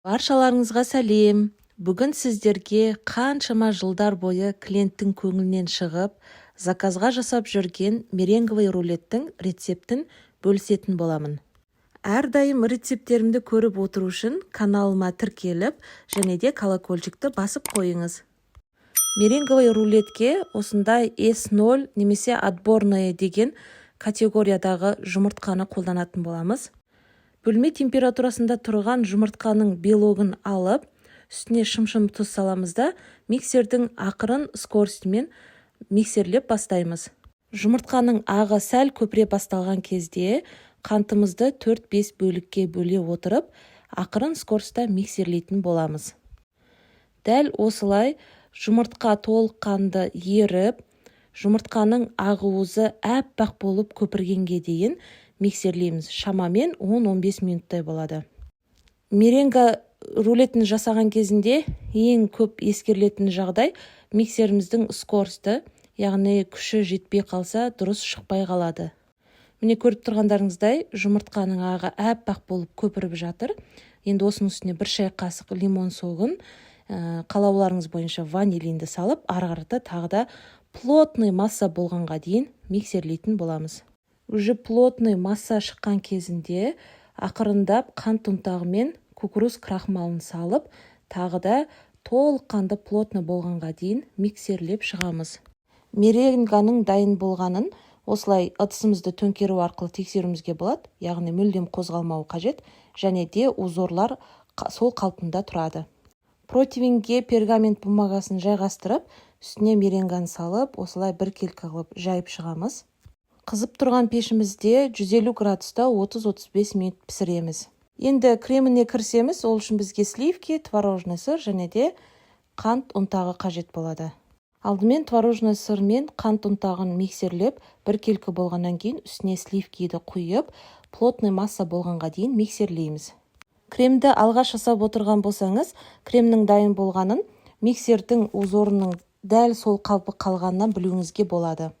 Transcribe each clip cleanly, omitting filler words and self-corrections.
Баршаларыңызға сәлем. Бүгін сіздерге қаншама жылдар бойы клиенттің көңілінен шығып, заказға жасап жүрген меренговый рулеттің рецептін бөлісетін боламын. Әрдайым рецепттерімді көріп отыру үшін каналыма тіркеліп, және де колокольчикті басып қойыңыз. Меренговый рулетке осындай S0 немесе отборное деген категориядағы жұмыртқаны қолданатын боламыз. Бөлме температурасында тұрған жұмыртқаның белогын алып, үстіне шым-шым тұз саламыз да, миксердің ақырын скоростьмен миксерлеп бастаймыз. Жұмыртқаның ағы сәл көпіре басталған кезде қантымызды 4-5 бөлікке бөле отырып, ақырын скоростьта миксерлейтін боламыз. Дәл осылай жұмыртқа толыққанды еріп, жұмыртқаның ағуызы әппақ болып көпіргенге дейін миксерлейміз. Шамамен 10-15 минуттай болады. Меренга рулетін жасаған кезінде ең көп ескерілетін жағдай миксеріміздің скорості, яғни күші жетпей қалса дұрыс шықпай қалады. Міне көріп тұрғандарыңыздай жұмыртқаның ағы әппақ болып көпіріп жатыр. Енді осының үстіне 1 шай қасық лимон согын, қалауларыңыз бойынша ванилинді салып, ары-қарата тағы да плотный масса болғанға дейін миксерлейтін боламыз. Уже плотный масса шыққан кезінде ақырындап қант ұнтағымен кукуруз крахмалын салып, тағы да толыққанды плотно болғанға дейін миксерлеп шығамыз. Меренганың дайын болғанын осылай ыдысымызды төңкеру арқылы тексеруімізге болады, яғни мүлдем қозғалмауы қажет, және де узорлар сол қалпында тұрады. Противеньге пергамент бумагасын жайғастырып, үстіне меренганы салып, осылай біркелкі қылып жайып шығамыз. Қызып тұрған пешімізде 150 градуста 30-35 минут пісіреміз. Енді креміне кірсеміз, ол үшін бізге сливки, творожный сыр және де қант ұнтағы қажет болады. Алдымен творожный сыр мен қант ұнтағын миксерлеп, біркелкі болғаннан кейін үстіне сливкиді құйып, плотный масса болғанға дейін миксерлейміз. Кремді алғаш жасап отырған болсаңыз, кремнің дайын болғанын миксердің узорының дәл сол қалпы қалғанынан білуіңізге болады.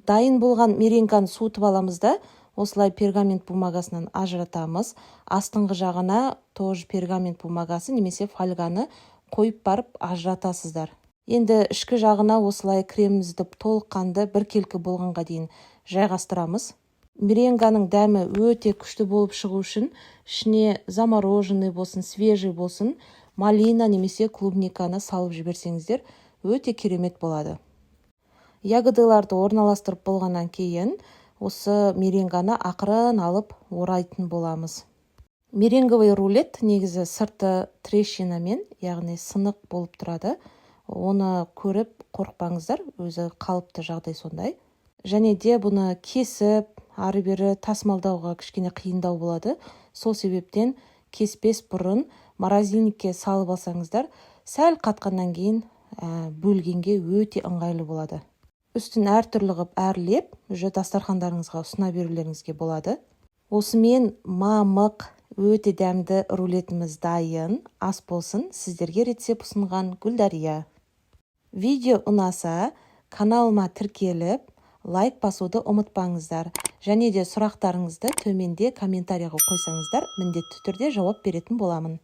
Дайын болған меренганы суытып аламыз да, осылай пергамент бумагасынан ажыратамыз. Астыңғы жағына тоже пергамент бумагасы немесе фольганы қойып барып ажыратасыздар. Енді ішкі жағына осылай кремімізді толыққанды біркелкі болғанға дейін жайғастырамыз. Меренганың дәмі өте күшті болып шығу үшін ішіне замороженный болсын, свежий болсын, малина немесе клубниканы салып жіберсеңіздер, өте керемет болады. Ягодыларды орналастырып болғаннан кейін осы меренганы ақырын алып орайтын боламыз. Меренговый рулет негізі сырты трещинамен, яғни сынық болып тұрады. Оны көріп қорықпаңыздар, өзі қалыпты жағдай сондай. Және де бұны кесіп, ары-бері тасымалдауға кішкене қиындау болады. Сол себептен кеспес бұрын морозильникке салып алсаңыздар, сәл қатқаннан кейін бөлгенге өте ыңғайлы болады. Үстін әртүрлі ғып әрлеп, уже дастархандарыңызға ұсына берулеріңізге болады. Осымен мамық, өте дәмді рулетіміз дайын. Ас болсын, сіздерге рецепт ұсынған Гүлдария. Видео ұнаса, каналыма тіркеліп, лайк басуды ұмытпаңыздар. Және де сұрақтарыңызды төменде комментарийға қойсаңыздар, міндетті түрде жауап беретін боламын.